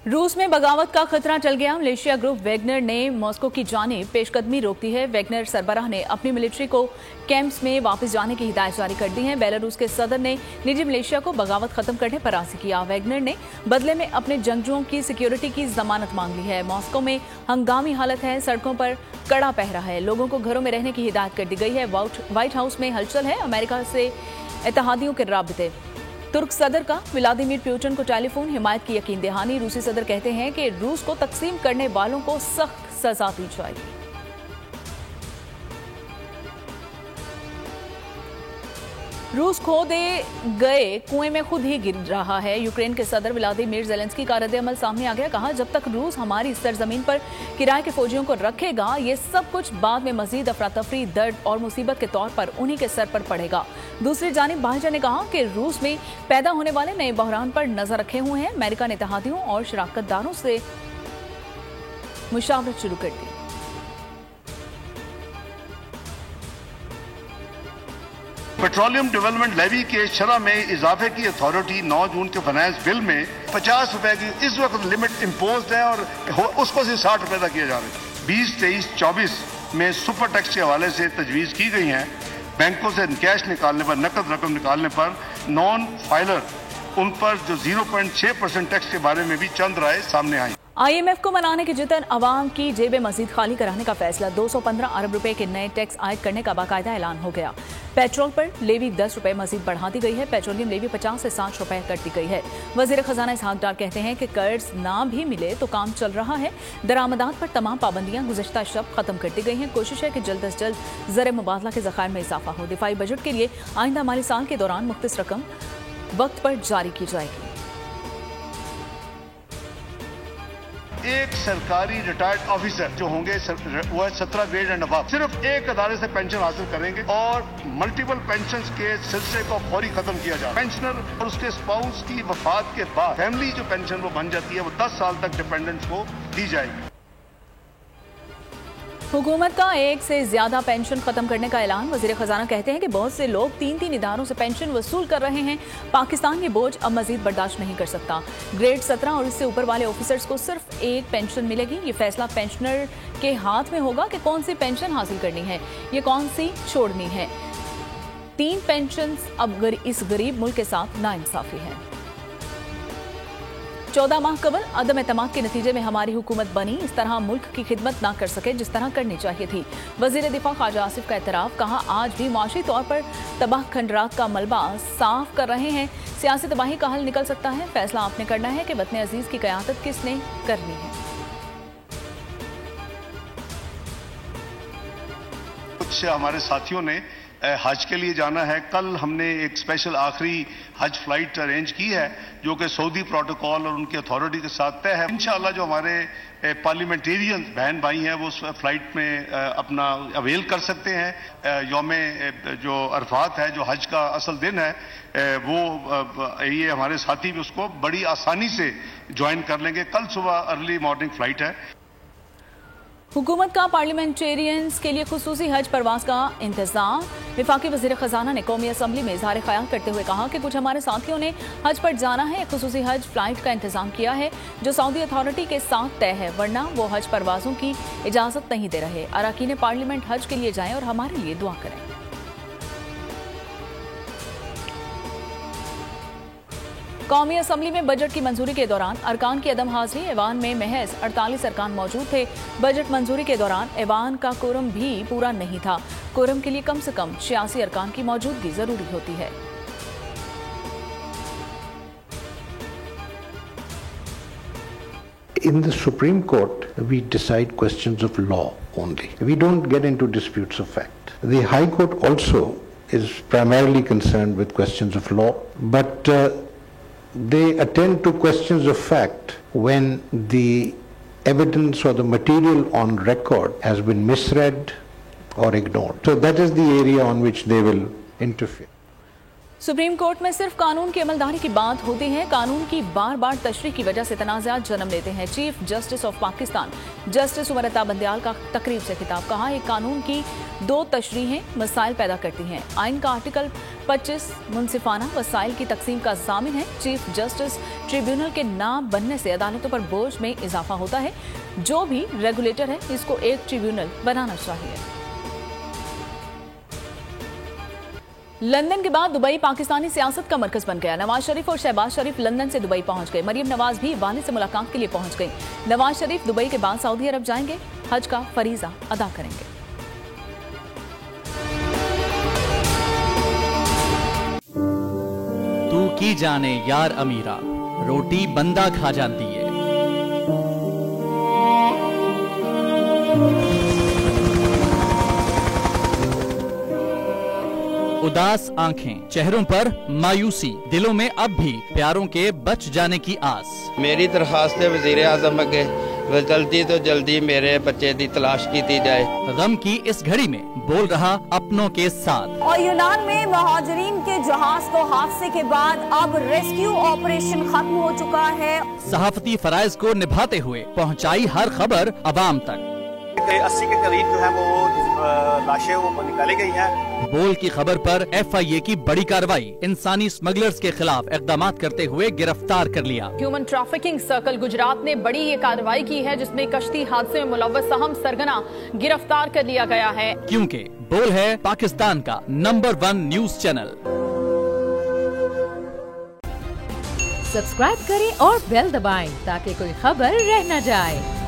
रूस में बगावत का खतरा टल गया। मलेशिया ग्रुप वैगनर ने मॉस्को की जानिब पेशकदमी रोक दी है। वैगनर सरबराह ने अपनी मिलिट्री को कैंप्स में वापस जाने की हिदायत जारी कर दी है। बेलारूस के सदर ने निजी मलेशिया को बगावत खत्म करने पर राजी किया। वैगनर ने बदले में अपने जंगजुओं की सिक्योरिटी की जमानत मांग ली है। मॉस्को में हंगामी हालत है, सड़कों पर कड़ा पहरा है, लोगों को घरों में रहने की हिदायत कर दी गई है। व्हाइट हाउस में हलचल है, अमेरिका से इत्तेहादियों के राब्ते। तुर्क सदर का व्लादिमीर पुतिन को टेलीफोन, हिमायत की यकीन दहानी। रूसी सदर कहते हैं कि रूस को तकसीम करने वालों को सख्त सजा दी जाएगी। रूस खोदे गए कुएं में खुद ही गिर रहा है। यूक्रेन के सदर व्लादिमीर ज़ेलेंस्की का रद्द-ए-अमल सामने आ गया। कहा, जब तक रूस हमारी सरजमीन पर किराए के फौजियों को रखेगा, ये सब कुछ बाद में मजीद अफरा-तफरी, दर्द और मुसीबत के तौर पर उन्हीं के सर पर पड़ेगा। दूसरी जानिब बाहिजा ने कहा कि रूस में पैदा होने वाले नए बहरान पर नजर रखे हुए हैं। अमेरिका ने इत्तेहादियों और शराकतदारों से मुशावरत शुरू कर दी। पेट्रोलियम डेवलपमेंट लेवी के शरह में इजाफे की अथॉरिटी 9 जून के फाइनेंस बिल में 50 रुपए की इस वक्त लिमिट इम्पोज है और उसको सिर्फ 60 रुपए तक किया जा रहा है। 20, 23, 24 में सुपर टैक्स के हवाले से तजवीज़ की गई हैं। बैंकों से कैश निकालने पर, नकद रकम निकालने पर नॉन फाइलर उन पर जो 0.6% टैक्स के बारे में भी चंद राय सामने आई। IMF को मनाने की जितन अवाम की जेबें मजीद खाली कराने का फैसला। 215 अरब रुपए के नए टैक्स आयद करने का बाकायदा ऐलान हो गया। पेट्रोल पर लेवी 10 रुपए मजीद बढ़ा दी गई है। पेट्रोलियम लेवी 50 से 60 रुपए कर दी गई है। वजीर खजाना इसहाक डार कहते हैं कि कर्ज ना भी मिले तो काम चल रहा है। दरामदात पर तमाम पाबंदियां गुज़िश्ता शब खत्म कर दी गई हैं। कोशिश है कि जल्द अज जल्द ज़र मुबादला के ज़खायर में इजाफा हो। दिफाई बजट के लिए आइंदा माली साल के दौरान मुख्तस रकम वक्त पर जारी की जाएगी। एक सरकारी रिटायर्ड ऑफिसर जो होंगे वो 17 ग्रेड एंड अबव सिर्फ एक अदारे से पेंशन हासिल करेंगे और मल्टीपल पेंशन के सिलसिले को फौरी खत्म किया जाए। पेंशनर और उसके स्पाउस की वफात के बाद फैमिली जो पेंशन वो बन जाती है वो 10 साल तक डिपेंडेंट्स को दी जाएगी। हुकूमत का एक से ज्यादा पेंशन खत्म करने का ऐलान। वजीर खजाना कहते हैं कि बहुत से लोग 3-3 इदारों से पेंशन वसूल कर रहे हैं। पाकिस्तान ये बोझ अब मजीद बर्दाश्त नहीं कर सकता। ग्रेड 17 और इससे ऊपर वाले ऑफिसर्स को सिर्फ एक पेंशन मिलेगी। ये फैसला पेंशनर के हाथ में होगा कि कौन सी पेंशन हासिल करनी है, ये कौन सी छोड़नी है। 3 पेंशन अब इस गरीब मुल्क के साथ नाइंसाफी है। 14 माह कबल अदम एतमाद के नतीजे में हमारी हुकूमत बनी। इस तरह मुल्क की खिदमत ना कर सके जिस तरह करनी चाहिए थी। वजीर दिफा ख्वाजा आसिफ का एतराफ़। कहा, आज भी माशी तौर पर तबाह खंडरात का मलबा साफ कर रहे हैं। सियासी तबाही का हल निकल सकता है। फैसला आपने करना है कि वतन अजीज की क़यादत किसने करनी है। कुछ हमारे साथियों ने हज के लिए जाना है। कल हमने एक स्पेशल आखिरी हज फ्लाइट अरेंज की है जो कि सऊदी प्रोटोकॉल और उनकी अथॉरिटी के साथ तय है। इंशाअल्लाह जो हमारे पार्लियामेंटेरियन बहन भाई हैं वो उस फ्लाइट में अपना अवेल कर सकते हैं। यौम जो अरफात है, जो हज का असल दिन है, वो ये हमारे साथी भी उसको बड़ी आसानी से ज्वाइन कर लेंगे। कल सुबह अर्ली मॉर्निंग फ्लाइट है। हुकूमत का पार्लियामेंटेरियंस के लिए खुसूसी हज परवास का इंतजाम। विफाकी वजीर खजाना ने कौमी असम्बली में इजहार ख्याल करते हुए कहा कि कुछ हमारे साथियों ने हज पर जाना है। एक खुसूसी हज फ्लाइट का इंतजाम किया है जो सऊदी अथॉरिटी के साथ तय है, वरना वो हज परवाजों की इजाजत नहीं दे रहे। अरकान पार्लियामेंट हज के लिए जाएं और हमारे लिए दुआ करें। कौमी असम्बली में बजट की मंजूरी के दौरान अरकान की अदम हाजिरी। ऐवान में महज 48 अरकान मौजूद थे। बजट मंजूरी के दौरान ऐवान का कोरम भी पूरा नहीं था। कोरम के लिए कम से कम 86 अरकान की मौजूदगी जरूरी होती है। In the Supreme Court, we decide questions of law only. We don't get into disputes of fact. The High Court also is primarily concerned with questions of law, but they attend to questions of fact when the evidence or the material on record has been misread or ignored. So that is the area on which they will interfere. Supreme court में सिर्फ कानून की अमलदारी की बात होती है, कानून की बार बार तशरीह की वजह से तनाज़ात जन्म लेते हैं। Chief justice of Pakistan justice Umar Ata Bandial का तकरीब से खिताब, कहा एक कानून की दो तशरीहें मसाइल पैदा करती हैं। आइन का आर्टिकल 25 मुनसिफाना वसाइल की तकसीम का ज़ामिन है। चीफ जस्टिस ट्रिब्यूनल के ना बनने से अदालतों पर बोझ में इजाफा होता है। जो भी रेगुलेटर है इसको एक ट्रिब्यूनल बनाना चाहिए। लंदन के बाद दुबई पाकिस्तानी सियासत का मरकज बन गया। नवाज शरीफ और शहबाज शरीफ लंदन से दुबई पहुंच गए। मरियम नवाज भी वालिद से मुलाकात के लिए पहुंच गई। नवाज शरीफ दुबई के बाद सऊदी अरब जाएंगे, हज का फरीजा अदा करेंगे। तू की जाने यार अमीरा, रोटी बंदा खा जाती है। उदास आंखें, चेहरों पर मायूसी, दिलों में अब भी प्यारों के बच जाने की आस। मेरी दरखास्त है वज़ीर आज़म अगे, जल्दी तो जल्दी मेरे बच्चे की तलाश की जाए। गम की इस घड़ी में बोल रहा अपनों के साथ। और यूनान में महाजरीन के जहाज को हादसे के बाद अब रेस्क्यू ऑपरेशन खत्म हो चुका है। सहाफती फराइज को निभाते हुए पहुंचाई हर खबर अवाम तक। 80 के करीब जो है वो लाशें वो निकाली गई हैं। बोल की खबर पर FIA की बड़ी कार्रवाई, इंसानी स्मगलर्स के खिलाफ इकदाम करते हुए गिरफ्तार कर लिया। ह्यूमन ट्रैफिकिंग सर्कल गुजरात ने बड़ी ये कार्रवाई की है, जिसमें कश्ती हादसे में मुलव्वस अहम सरगना गिरफ्तार कर लिया गया है। क्योंकि बोल है पाकिस्तान का नंबर 1 न्यूज चैनल। सब्सक्राइब करें और बेल दबाएं ताकि कोई खबर रह न जाए।